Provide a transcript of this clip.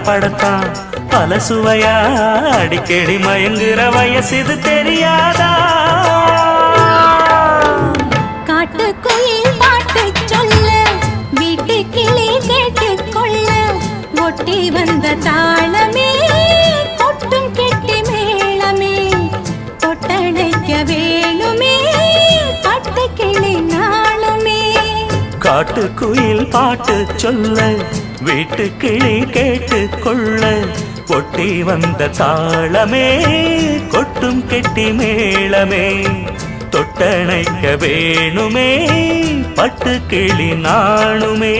படத்தான் பல சுவையா அடிக்கடி மயங்குற வயசு தெரியாதா? காட்டுக்குயில் பாட்டு சொல்ல வீட்டு கிளி கேட்டுக்கொள்ள ஒட்டி வந்த தாளமே கொட்டும் கெட்டி மேளமே தொட்டணைக்க வேணுமே பட்டு கிளி நாளுமே. காட்டுக்குயில் பாட்டு சொல்ல வீட்டு கிளி கேட்டுக்கொள்ள ஒட்டி வந்த தாளமே கொட்டும் கெட்டி மேளமே தொட்டணைக்க வேணுமே பட்டு கிளி நாணுமே.